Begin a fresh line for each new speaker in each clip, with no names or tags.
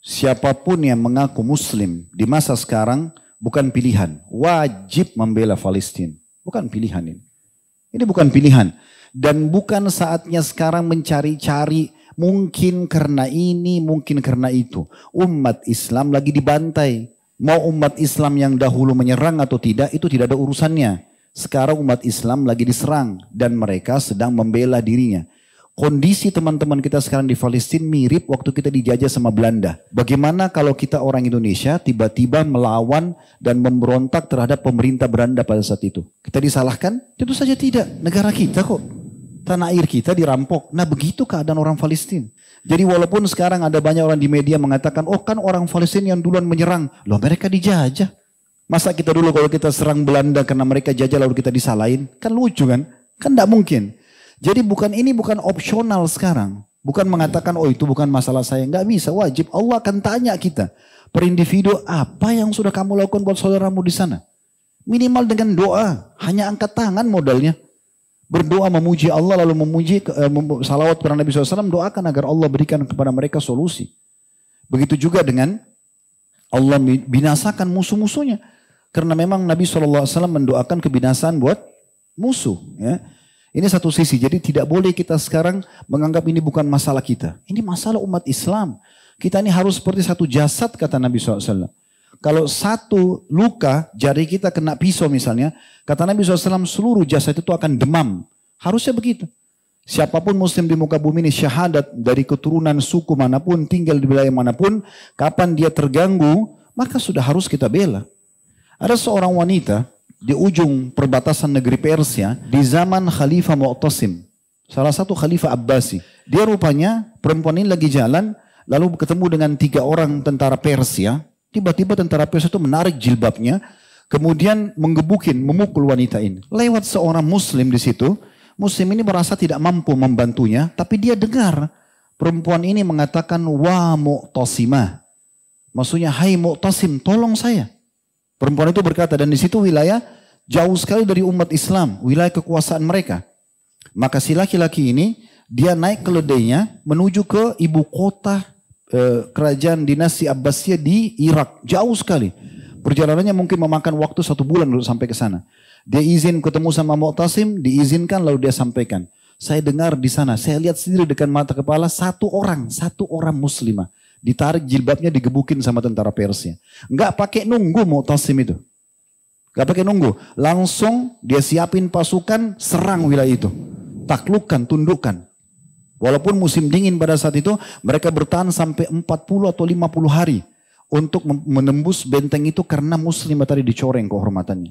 siapapun yang mengaku muslim di masa sekarang bukan pilihan. Wajib membela Palestina. Bukan pilihan ini. Ini bukan pilihan. Dan bukan saatnya sekarang mencari-cari mungkin karena ini, mungkin karena itu. Umat Islam lagi dibantai. Mau umat Islam yang dahulu menyerang atau tidak, itu tidak ada urusannya. Sekarang umat Islam lagi diserang dan mereka sedang membela dirinya. Kondisi teman-teman kita sekarang di Palestina mirip waktu kita dijajah sama Belanda. Bagaimana kalau kita orang Indonesia tiba-tiba melawan dan memberontak terhadap pemerintah Belanda pada saat itu? Kita disalahkan? Tentu saja tidak. Negara kita kok. Tanah air kita dirampok. Nah begitu keadaan orang Palestina. Jadi walaupun sekarang ada banyak orang di media mengatakan, oh kan orang Palestina yang duluan menyerang. Loh mereka dijajah. Masa kita dulu kalau kita serang Belanda karena mereka jajah lalu kita disalahin? Kan lucu kan? Kan tidak mungkin. Jadi ini bukan opsional sekarang. Bukan mengatakan oh itu bukan masalah saya. Nggak bisa, wajib. Allah akan tanya kita. Per individu apa yang sudah kamu lakukan buat saudaramu di sana? Minimal dengan doa. Hanya angkat tangan modalnya. Berdoa memuji Allah lalu memuji salawat kepada Nabi SAW. Doakan agar Allah berikan kepada mereka solusi. Begitu juga dengan Allah binasakan musuh-musuhnya. Karena memang Nabi SAW mendoakan kebinasaan buat musuh. Ya. Ini satu sisi. Jadi tidak boleh kita sekarang menganggap ini bukan masalah kita. Ini masalah umat Islam. Kita ini harus seperti satu jasad kata Nabi SAW. Kalau satu luka jari kita kena pisau misalnya. Kata Nabi SAW seluruh jasad itu akan demam. Harusnya begitu. Siapapun muslim di muka bumi ini syahadat dari keturunan suku manapun. Tinggal di wilayah manapun. Kapan dia terganggu maka sudah harus kita bela. Ada seorang wanita di ujung perbatasan negeri Persia di zaman Khalifah Mu'tasim. Salah satu Khalifah Abbasi. Dia rupanya perempuan ini lagi jalan lalu ketemu dengan 3 orang tentara Persia. Tiba-tiba tentara Persia itu menarik jilbabnya. Kemudian menggebukin, memukul wanita ini. Lewat seorang muslim di situ. Muslim ini merasa tidak mampu membantunya. Tapi dia dengar perempuan ini mengatakan wa Mu'tasimah. Maksudnya hai Mu'tasim tolong saya. Perempuan itu berkata dan di situ wilayah jauh sekali dari umat Islam, wilayah kekuasaan mereka. Maka si laki-laki ini dia naik keledainya menuju ke ibu kota kerajaan dinasti Abbasiyah di Irak, jauh sekali. Perjalanannya mungkin memakan waktu 1 bulan untuk sampai ke sana. Dia izin ketemu sama Mu'tasim, diizinkan lalu dia sampaikan. Saya dengar di sana, saya lihat sendiri dengan mata kepala satu orang muslimah. Ditarik jilbabnya digebukin sama tentara Persia. Enggak pakai nunggu Mu'tasim itu. Enggak pakai nunggu. Langsung dia siapin pasukan serang wilayah itu. Taklukkan, tundukkan. Walaupun musim dingin pada saat itu mereka bertahan sampai 40 atau 50 hari. Untuk menembus benteng itu karena muslim tadi dicoreng kehormatannya.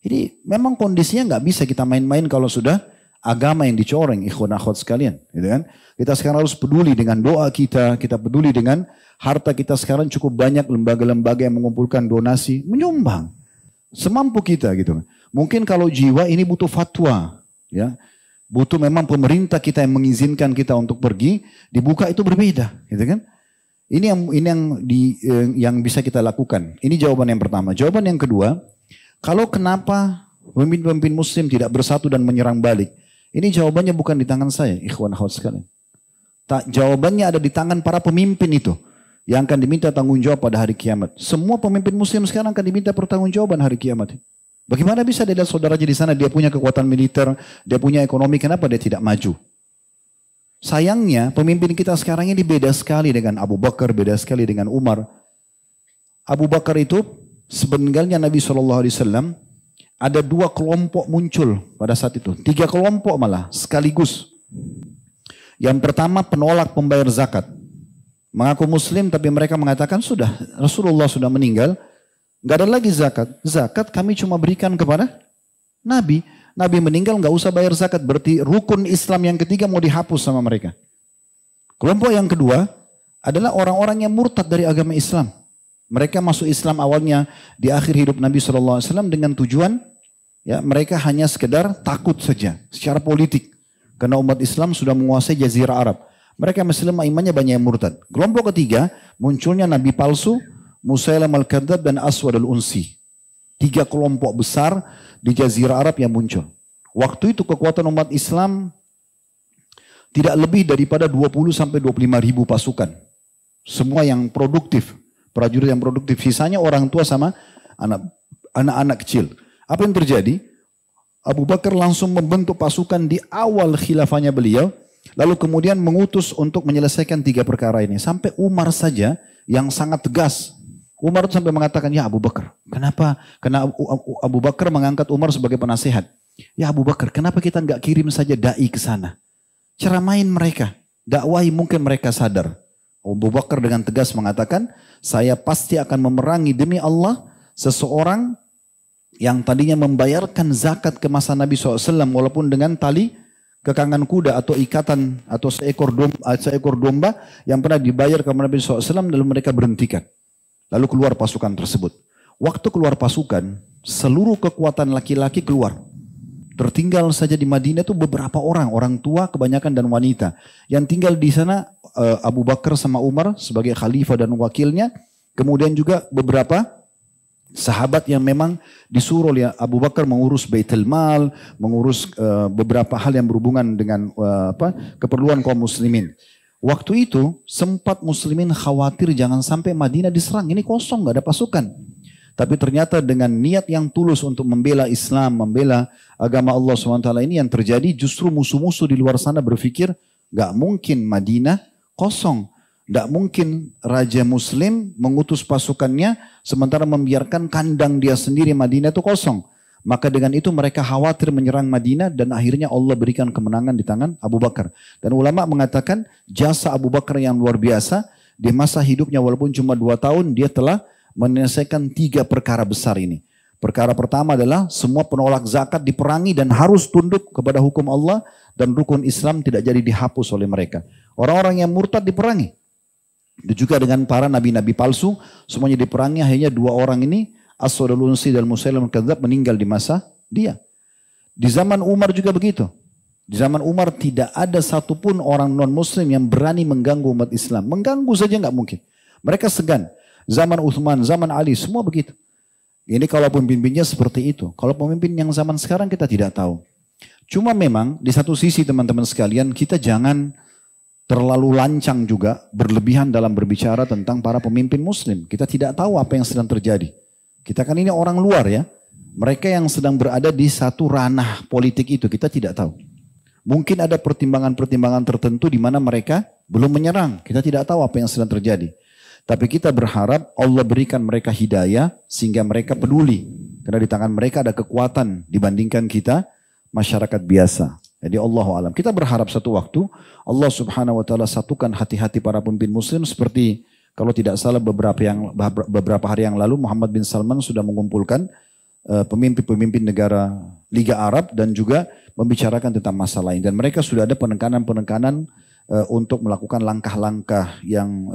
Jadi memang kondisinya enggak bisa kita main-main kalau sudah agama yang dicoreng, ikhwan akhwat sekalian, gitu kan? Kita sekarang harus peduli dengan doa kita peduli dengan harta kita sekarang cukup banyak lembaga-lembaga yang mengumpulkan donasi, menyumbang semampu kita gitu. Mungkin kalau jiwa ini butuh fatwa, ya. Butuh memang pemerintah kita yang mengizinkan kita untuk pergi, dibuka itu berbeda, gitu kan? Ini yang bisa kita lakukan. Ini jawaban yang pertama. Jawaban yang kedua, kalau kenapa pemimpin-pemimpin muslim tidak bersatu dan menyerang balik? Ini jawabannya bukan di tangan saya, ikhwan akhwat sekalian. Jawabannya ada di tangan para pemimpin itu. Yang akan diminta tanggung jawab pada hari kiamat. Semua pemimpin muslim sekarang akan diminta pertanggungjawaban hari kiamat. Bagaimana bisa dia lihat saudaranya di sana, dia punya kekuatan militer, dia punya ekonomi, kenapa dia tidak maju? Sayangnya pemimpin kita sekarang ini beda sekali dengan Abu Bakar, beda sekali dengan Umar. Abu Bakar itu sebenarnya Nabi SAW ada 2 kelompok muncul pada saat itu. 3 kelompok malah sekaligus. Yang pertama penolak membayar zakat. Mengaku muslim tapi mereka mengatakan sudah Rasulullah sudah meninggal. Gak ada lagi zakat. Zakat kami cuma berikan kepada Nabi. Nabi meninggal gak usah bayar zakat. Berarti rukun Islam yang ketiga mau dihapus sama mereka. Kelompok yang kedua adalah orang-orang yang murtad dari agama Islam. Mereka masuk Islam awalnya di akhir hidup Nabi SAW dengan tujuan ya mereka hanya sekedar takut saja secara politik. Karena umat Islam sudah menguasai Jazirah Arab. Mereka Muslim imannya banyak yang murtad. Kelompok ketiga munculnya Nabi palsu, Musailam al-Kadzab dan Aswad al-Unsi. 3 kelompok besar di Jazirah Arab yang muncul. Waktu itu kekuatan umat Islam tidak lebih daripada 20 sampai 25 ribu pasukan. Semua yang produktif, prajurit yang produktif. Sisanya orang tua sama anak-anak kecil. Apa yang terjadi? Abu Bakar langsung membentuk pasukan di awal khilafahnya beliau. Lalu kemudian mengutus untuk menyelesaikan 3 perkara ini. Sampai Umar saja yang sangat tegas. Umar itu sampai mengatakan, ya Abu Bakar, kenapa? Karena Abu Bakar mengangkat Umar sebagai penasehat. Ya Abu Bakar, kenapa kita nggak kirim saja dai ke sana? Ceramain mereka, dakwahi mungkin mereka sadar. Abu Bakar dengan tegas mengatakan, saya pasti akan memerangi demi Allah seseorang yang tadinya membayarkan zakat ke masa Nabi SAW walaupun dengan tali kekangan kuda atau ikatan atau seekor domba yang pernah dibayar kepada Nabi SAW lalu mereka berhentikan. Lalu keluar pasukan tersebut. Waktu keluar pasukan, seluruh kekuatan laki-laki keluar. Tertinggal saja di Madinah itu beberapa orang tua kebanyakan dan wanita. Yang tinggal di sana Abu Bakar sama Umar sebagai khalifah dan wakilnya. Kemudian juga beberapa sahabat yang memang disuruh oleh Abu Bakar mengurus Baitul Mal, mengurus beberapa hal yang berhubungan dengan keperluan kaum muslimin. Waktu itu sempat muslimin khawatir jangan sampai Madinah diserang. Ini kosong, gak ada pasukan. Tapi ternyata dengan niat yang tulus untuk membela Islam, membela agama Allah SWT ini yang terjadi justru musuh-musuh di luar sana berpikir gak mungkin Madinah kosong. Gak mungkin Raja Muslim mengutus pasukannya sementara membiarkan kandang dia sendiri Madinah itu kosong. Maka dengan itu mereka khawatir menyerang Madinah dan akhirnya Allah berikan kemenangan di tangan Abu Bakar. Dan ulama mengatakan jasa Abu Bakar yang luar biasa di masa hidupnya walaupun cuma 2 tahun dia telah menyelesaikan 3 perkara besar ini. Perkara pertama adalah semua penolak zakat diperangi dan harus tunduk kepada hukum Allah dan rukun Islam tidak jadi dihapus oleh mereka. Orang-orang yang murtad diperangi. Itu juga dengan para nabi-nabi palsu semuanya diperangi akhirnya 2 orang ini As-Swadul Unsi dan Musailamah Kadzdzab meninggal di masa dia. Di zaman Umar juga begitu. Di zaman Umar tidak ada satupun orang non-muslim yang berani mengganggu umat Islam. Mengganggu saja nggak mungkin. Mereka segan. Zaman Uthman, zaman Ali, semua begitu. Ini kalau pemimpinnya seperti itu. Kalau pemimpin yang zaman sekarang kita tidak tahu. Cuma memang di satu sisi teman-teman sekalian kita jangan terlalu lancang juga berlebihan dalam berbicara tentang para pemimpin muslim. Kita tidak tahu apa yang sedang terjadi. Kita kan ini orang luar ya. Mereka yang sedang berada di satu ranah politik itu kita tidak tahu. Mungkin ada pertimbangan-pertimbangan tertentu di mana mereka belum menyerang. Kita tidak tahu apa yang sedang terjadi. Tapi kita berharap Allah berikan mereka hidayah sehingga mereka peduli. Karena di tangan mereka ada kekuatan dibandingkan kita masyarakat biasa. Jadi Allahu a'lam. Kita berharap satu waktu Allah Subhanahu wa taala satukan hati-hati para pemimpin muslim seperti kalau tidak salah beberapa hari yang lalu Muhammad bin Salman sudah mengumpulkan pemimpin-pemimpin negara Liga Arab dan juga membicarakan tentang masalah ini. Dan mereka sudah ada penekanan-penekanan untuk melakukan langkah-langkah yang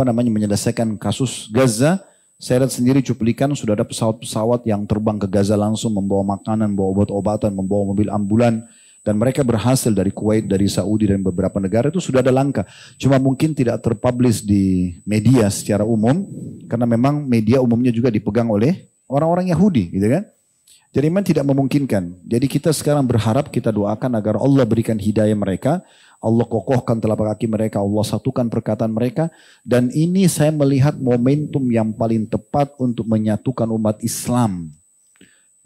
menyelesaikan kasus Gaza. Saya lihat sendiri cuplikan sudah ada pesawat-pesawat yang terbang ke Gaza langsung membawa makanan, membawa obat-obatan, membawa mobil ambulan. Dan mereka berhasil dari Kuwait, dari Saudi dan beberapa negara itu sudah ada langkah. Cuma mungkin tidak terpublish di media secara umum. Karena memang media umumnya juga dipegang oleh orang-orang Yahudi gitu kan. Jadi memang tidak memungkinkan. Jadi kita sekarang berharap kita doakan agar Allah berikan hidayah mereka. Allah kokohkan telapak kaki mereka. Allah satukan perkataan mereka. Dan ini saya melihat momentum yang paling tepat untuk menyatukan umat Islam.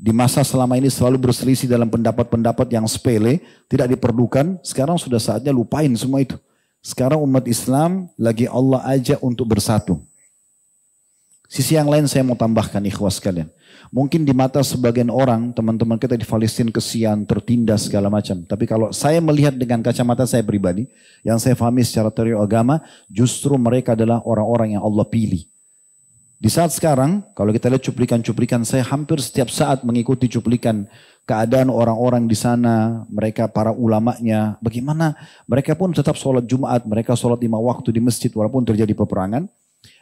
Di masa selama ini selalu berselisih dalam pendapat-pendapat yang sepele, tidak diperlukan. Sekarang sudah saatnya lupain semua itu. Sekarang umat Islam lagi Allah ajak untuk bersatu. Sisi yang lain saya mau tambahkan ikhwas sekalian. Mungkin di mata sebagian orang, teman-teman kita di Palestina kesian, tertindas segala macam. Tapi kalau saya melihat dengan kacamata saya pribadi, yang saya pahami secara teori agama, justru mereka adalah orang-orang yang Allah pilih. Di saat sekarang, kalau kita lihat cuplikan-cuplikan, saya hampir setiap saat mengikuti cuplikan keadaan orang-orang di sana, mereka para ulamanya, bagaimana mereka pun tetap sholat Jumat, mereka sholat 5 waktu di masjid walaupun terjadi peperangan.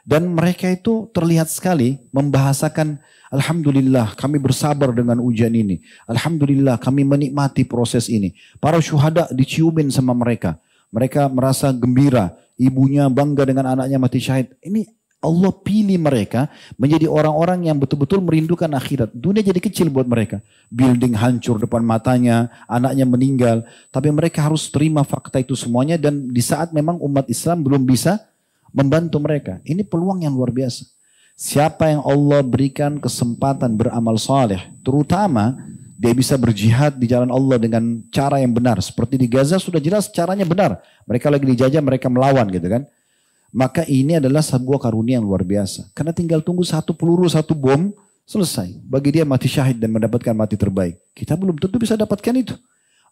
Dan mereka itu terlihat sekali membahasakan, Alhamdulillah kami bersabar dengan ujian ini. Alhamdulillah kami menikmati proses ini. Para syuhada diciumin sama mereka. Mereka merasa gembira, ibunya bangga dengan anaknya mati syahid. Ini Allah pilih mereka menjadi orang-orang yang betul-betul merindukan akhirat. Dunia jadi kecil buat mereka. Building hancur depan matanya, anaknya meninggal. Tapi mereka harus terima fakta itu semuanya dan di saat memang umat Islam belum bisa membantu mereka. Ini peluang yang luar biasa. Siapa yang Allah berikan kesempatan beramal saleh, terutama dia bisa berjihad di jalan Allah dengan cara yang benar. Seperti di Gaza sudah jelas caranya benar. Mereka lagi dijajah, mereka melawan gitu kan. Maka ini adalah sebuah karunia yang luar biasa. Karena tinggal tunggu satu peluru, satu bom, selesai. Bagi dia mati syahid dan mendapatkan mati terbaik. Kita belum tentu bisa dapatkan itu.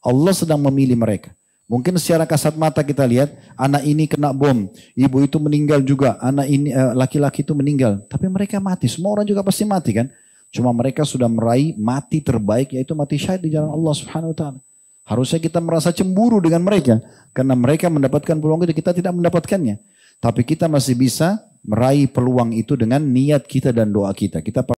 Allah sedang memilih mereka. Mungkin secara kasat mata kita lihat, anak ini kena bom, ibu itu meninggal juga, anak ini laki-laki itu meninggal. Tapi mereka mati, semua orang juga pasti mati kan. Cuma mereka sudah meraih mati terbaik, yaitu mati syahid di jalan Allah Subhanahu Wa Taala. Harusnya kita merasa cemburu dengan mereka, karena mereka mendapatkan peluang itu, kita tidak mendapatkannya. Tapi kita masih bisa meraih peluang itu dengan niat kita dan doa kita. Kita